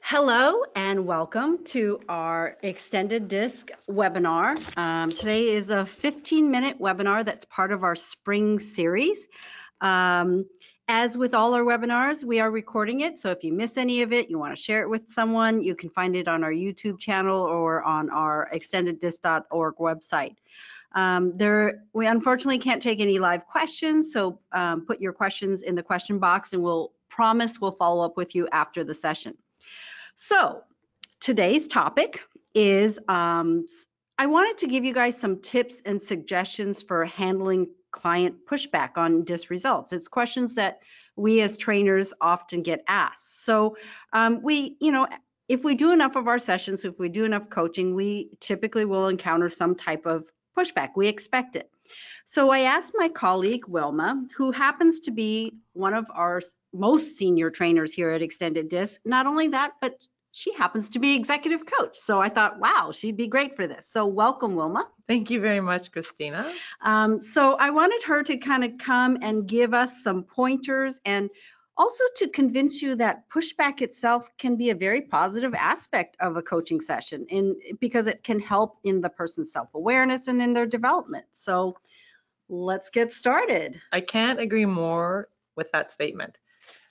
Hello and welcome to our extended disc webinar. Today is a 15-minute webinar that's part of our spring series. As with all our webinars, we are recording it, so if you miss any of it, you want to share it with someone, you can find it on our YouTube channel or on our extendeddisc.org website. We unfortunately can't take any live questions, so put your questions in the question box and we'll follow up with you after the session. So today's topic is, I wanted to give you guys some tips and suggestions for handling client pushback on DISC results. It's questions that we as trainers often get asked. So if we do enough of our sessions, if we do enough coaching, we typically will encounter some type of pushback. We expect it. So I asked my colleague, Wilma, who happens to be one of our most senior trainers here at Extended Disc. Not only that, but she happens to be executive coach. So I thought, wow, she'd be great for this. So welcome, Wilma. Thank you very much, Christina. So I wanted her to kind of come and give us some pointers and also to convince you that pushback itself can be a very positive aspect of a coaching session because it can help in the person's self-awareness and in their development. So let's get started. I can't agree more with that statement.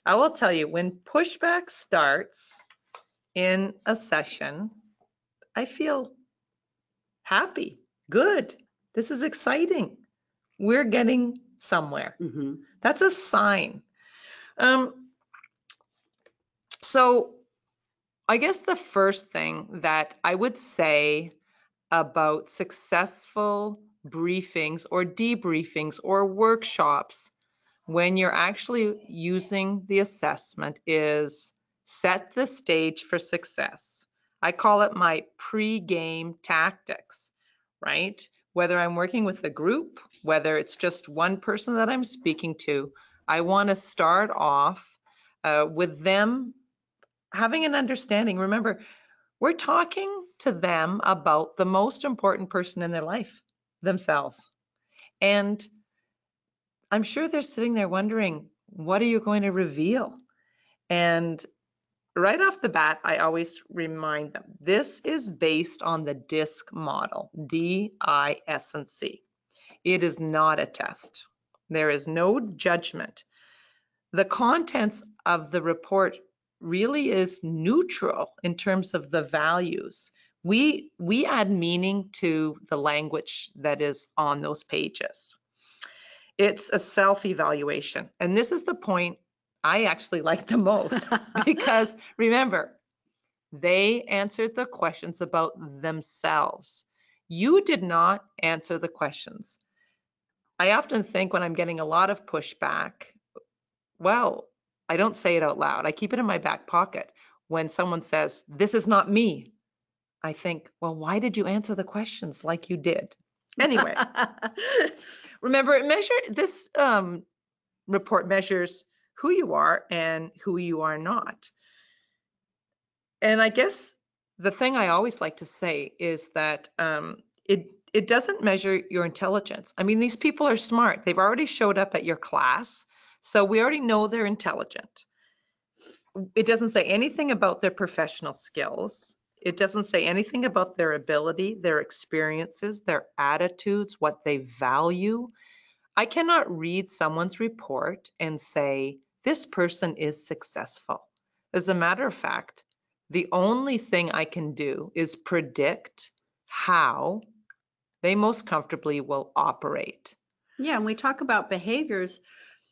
I will tell you, when pushback starts in a session, I feel happy, good. This is exciting. We're getting somewhere. Mm-hmm. That's a sign. So I guess the first thing that I would say about successful briefings or debriefings or workshops when you're actually using the assessment is set the stage for success. I call it my pre-game tactics, right? Whether I'm working with a group, whether it's just one person that I'm speaking to, I want to start off with them having an understanding. Remember, we're talking to them about the most important person in their life, themselves. And I'm sure they're sitting there wondering, what are you going to reveal? And right off the bat, I always remind them, this is based on the DISC model, D-I-S-C. It is not a test. There is no judgment. The contents of the report really is neutral in terms of the values. We add meaning to the language that is on those pages. It's a self-evaluation. And this is the point I actually like the most because remember, they answered the questions about themselves. You did not answer the questions. I often think when I'm getting a lot of pushback, well, I don't say it out loud. I keep it in my back pocket. When someone says, this is not me, I think, well, why did you answer the questions like you did? Anyway, remember, this report measures who you are and who you are not. And I guess the thing I always like to say is that it doesn't measure your intelligence. I mean, these people are smart. They've already showed up at your class, so we already know they're intelligent. It doesn't say anything about their professional skills. It doesn't say anything about their ability, their experiences, their attitudes, what they value. I cannot read someone's report and say, this person is successful. As a matter of fact, the only thing I can do is predict how they most comfortably will operate. Yeah, and we talk about behaviors.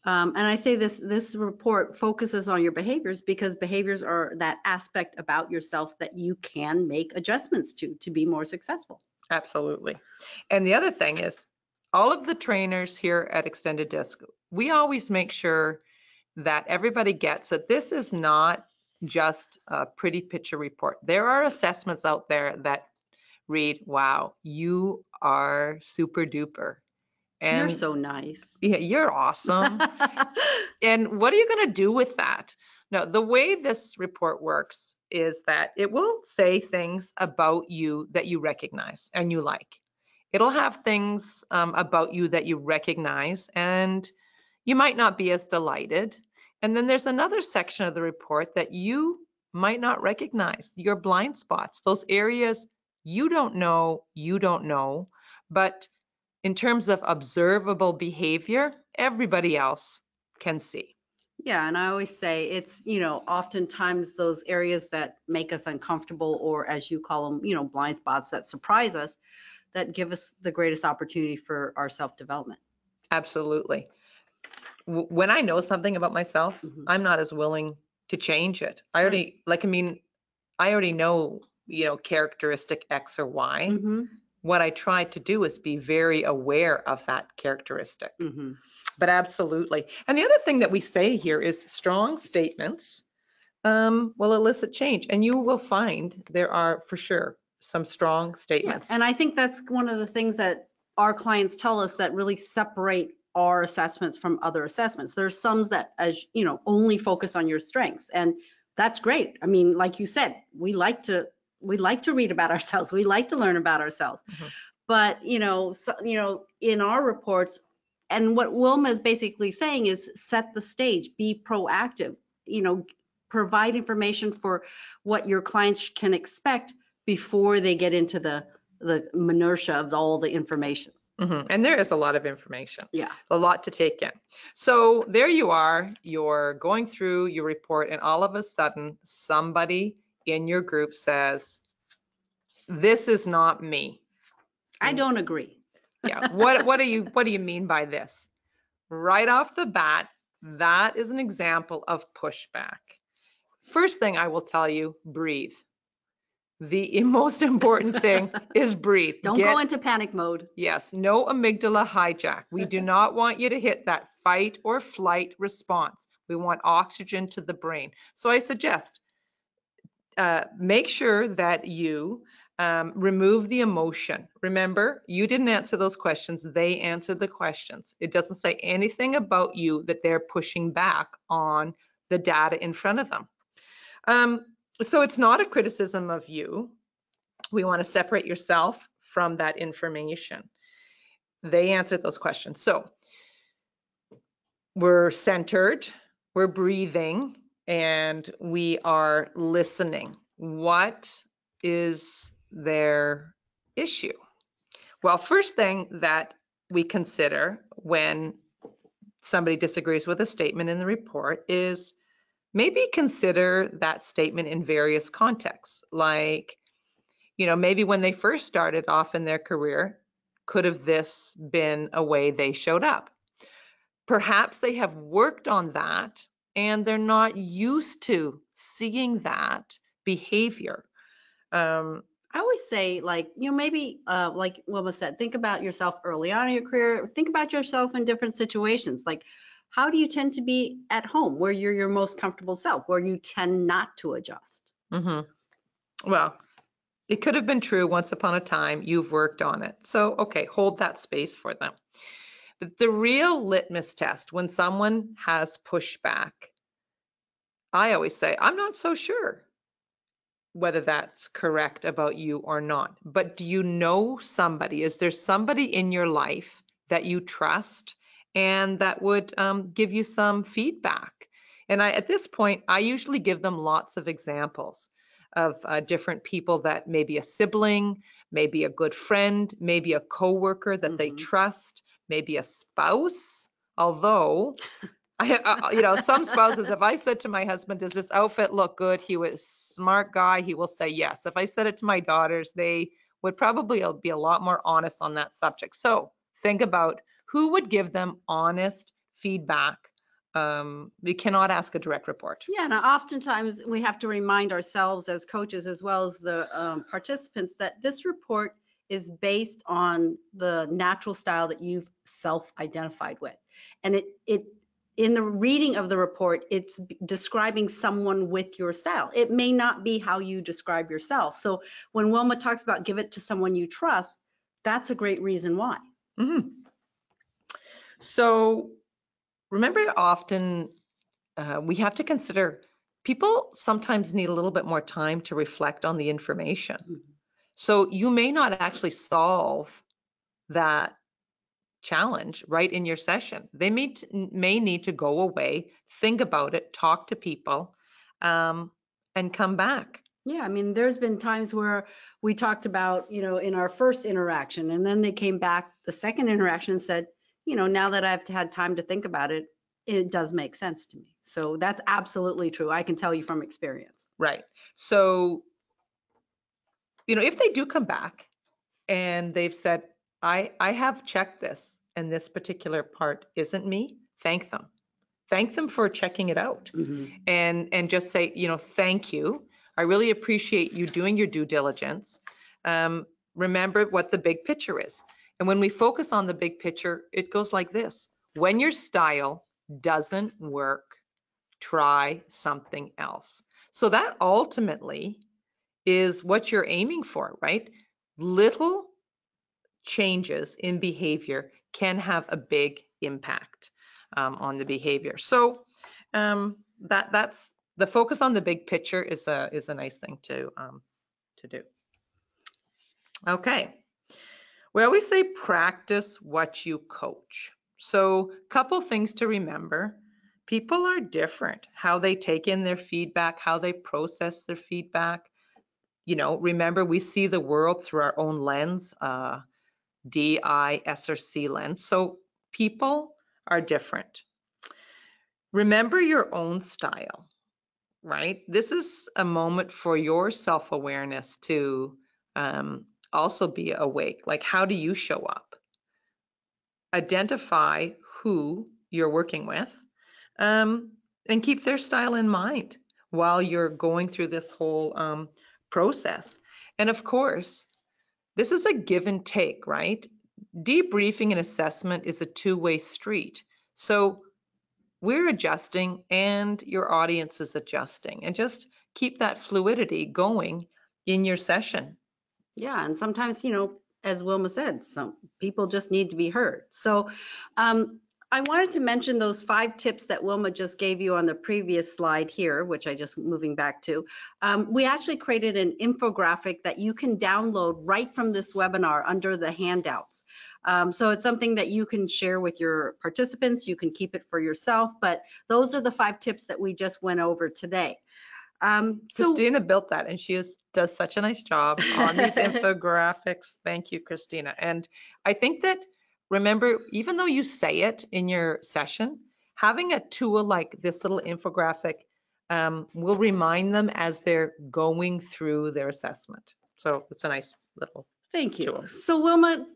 And I say this report focuses on your behaviors because behaviors are that aspect about yourself that you can make adjustments to be more successful. Absolutely. And the other thing is, all of the trainers here at Extended Disc, we always make sure that everybody gets that this is not just a pretty picture report. There are assessments out there that read, wow, you are super duper. And you're so nice. Yeah, you're awesome. And what are you going to do with that? Now, the way this report works is that it will say things about you that you recognize and you like. It'll have things about you that you recognize and you might not be as delighted. And then there's another section of the report that you might not recognize your blind spots, those areas you don't know, but in terms of observable behavior, everybody else can see. Yeah, and I always say it's, oftentimes those areas that make us uncomfortable, or as you call them, blind spots that surprise us, that give us the greatest opportunity for our self-development. Absolutely. When I know something about myself, Mhm. I'm not as willing to change it. Right. I already know, characteristic X or Y. Mhm. What I try to do is be very aware of that characteristic. Mhm. But absolutely. And the other thing that we say here is strong statements will elicit change. And you will find there are for sure some strong Yeah, statements. and I think that's one of the things that our clients tell us that really separate our assessments from other assessments. There's some that, as only focus on your strengths, and that's great. I mean, like you said, we like to read about ourselves. We like to learn about ourselves. Mhm. But in our reports, and what Wilma is basically saying is set the stage, be proactive, provide information for what your clients can expect before they get into the minutia of all the information. And there is a lot of information, Yeah. a lot to take in. So there you are, you're going through your report, and all of a sudden, somebody in your group says, "This is not me." I don't agree. Yeah. What do you mean by this? Right off the bat, that is an example of pushback. First thing I will tell you, breathe. The most important thing is breathe. Don't go into panic mode. Yes, no amygdala hijack. We do not want you to hit that fight or flight response. We want oxygen to the brain. So I suggest make sure that you remove the emotion. Remember, you didn't answer those questions. They answered the questions. It doesn't say anything about you that they're pushing back on the data in front of them. So it's not a criticism of you. We want to separate yourself from that information. They answered those questions. So we're centered, we're breathing, and we are listening. What is their issue? Well, first thing that we consider when somebody disagrees with a statement in the report is maybe consider that statement in various contexts. Like, maybe when they first started off in their career, could have this been a way they showed up? Perhaps they have worked on that and they're not used to seeing that behavior. I always say, like, maybe, like Wilma said, think about yourself early on in your career. Think about yourself in different situations. Like, how do you tend to be at home, where you're your most comfortable self, where you tend not to adjust? Well, it could have been true once upon a time. You've worked on it. So, okay, hold that space for them. But the real litmus test when someone has pushback, I always say, I'm not so sure whether that's correct about you or not. But do you know somebody? Is there somebody in your life that you trust and that would give you some feedback? And at this point, I usually give them lots of examples of different people, that maybe a sibling, maybe a good friend, maybe a coworker that they trust, maybe a spouse. Although some spouses, if I said to my husband, does this outfit look good? He was a smart guy. He will say yes. If I said it to my daughters, they would probably be a lot more honest on that subject. So think about who would give them honest feedback. We cannot ask a direct report. Yeah, and oftentimes we have to remind ourselves as coaches, as well as the participants, that this report is based on the natural style that you've self-identified with. And it in the reading of the report, it's describing someone with your style. It may not be how you describe yourself. So when Wilma talks about give it to someone you trust, that's a great reason why. So remember, often we have to consider people sometimes need a little bit more time to reflect on the information. So you may not actually solve that challenge right in your session. They may need to go away, think about it, talk to people, and come back. Yeah, I mean, there's been times where we talked about, in our first interaction, and then they came back the second interaction and said, now that I've had time to think about it, it does make sense to me. So that's absolutely true. I can tell you from experience. Right. So, if they do come back and they've said, I have checked this and this particular part isn't me, thank them. Thank them for checking it out. Mm-hmm. And just say, thank you. I really appreciate you doing your due diligence. Remember what the big picture is. And when we focus on the big picture, it goes like this. When your style doesn't work, try something else. So that ultimately is what you're aiming for, right? Little changes in behavior can have a big impact on the behavior. So that's the focus on the big picture is a nice thing to do. Okay, we always say practice what you coach. So couple things to remember. People are different, how they take in their feedback, how they process their feedback. Remember, we see the world through our own lens, D, I, S, or C lens. So people are different. Remember your own style, right? This is a moment for your self-awareness to also be awake. Like, how do you show up? Identify who you're working with and keep their style in mind while you're going through this whole process. And of course, this is a give and take, right? Debriefing and assessment is a two-way street. So we're adjusting and your audience is adjusting, and just keep that fluidity going in your session. Yeah, and sometimes, as Wilma said, some people just need to be heard. So I wanted to mention those 5 tips that Wilma just gave you on the previous slide here, which I just moving back to. We actually created an infographic that you can download right from this webinar under the handouts. So it's something that you can share with your participants. You can keep it for yourself, but those are the 5 tips that we just went over today. Christina built that, and she does such a nice job on these infographics. Thank you, Christina. And I think that, remember, even though you say it in your session, having a tool like this little infographic will remind them as they're going through their assessment. So it's a nice little Thank you. tool. So Wilma,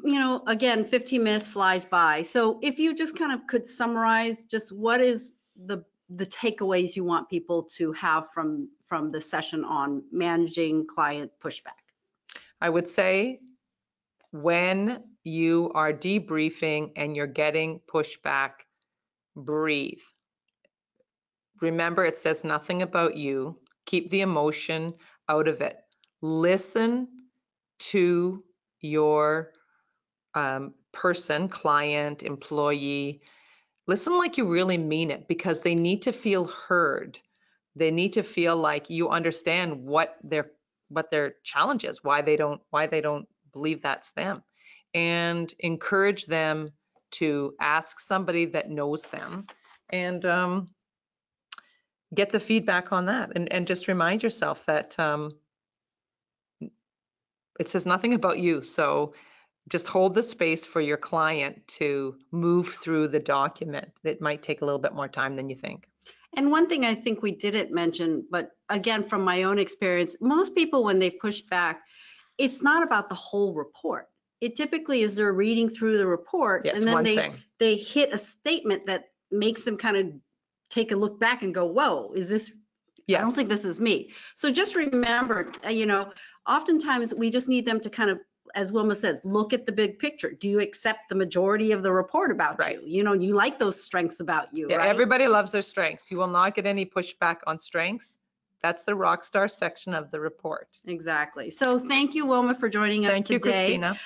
again, 15 minutes flies by. So if you just kind of could summarize just what is the takeaways you want people to have from the session on managing client pushback? I would say when you are debriefing and you're getting pushback, breathe. Remember, it says nothing about you. Keep the emotion out of it. Listen to your person, client, employee. Listen like you really mean it, because they need to feel heard. They need to feel like you understand what their challenge is, why they don't believe that's them, and encourage them to ask somebody that knows them and get the feedback on that. And just remind yourself that it says nothing about you. So just hold the space for your client to move through the document. That might take a little bit more time than you think. And one thing I think we didn't mention, but again, from my own experience, most people, when they push back, it's not about the whole report. It typically is they're reading through the report, Yeah, and then thing. they hit a statement that makes them kind of take a look back and go, whoa, is this, Yes. I don't think this is me. So just remember, oftentimes we just need them to kind of, as Wilma says, look at the big picture. Do you accept the majority of the report about Right. you? You like those strengths about you, Yeah, right? everybody loves their strengths. You will not get any pushback on strengths. That's the rock star section of the report. Exactly. So thank you, Wilma, for joining us today. Thank you, Christina.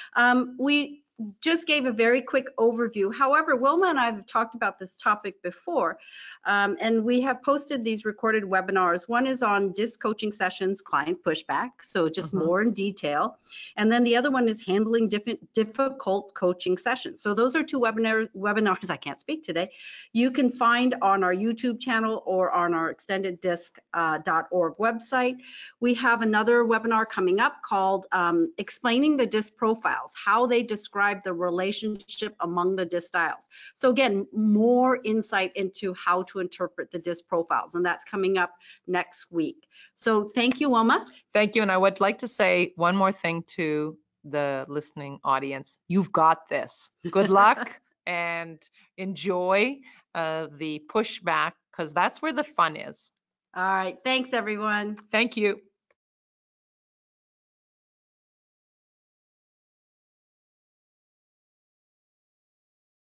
just gave a very quick overview. However, Wilma and I have talked about this topic before, and we have posted these recorded webinars. One is on DISC coaching sessions, client pushback, so just more in detail. And then the other one is handling difficult coaching sessions. So those are two webinars I can't speak today. You can find on our YouTube channel or on our extendeddisc.org website. We have another webinar coming up called Explaining the DISC Profiles, how they describe the relationship among the DISC styles. So again, more insight into how to interpret the DISC profiles, and that's coming up next week. So thank you, Wilma. Thank you. And I would like to say one more thing to the listening audience. You've got this. Good luck and enjoy the pushback, because that's where the fun is. All right. Thanks, everyone. Thank you.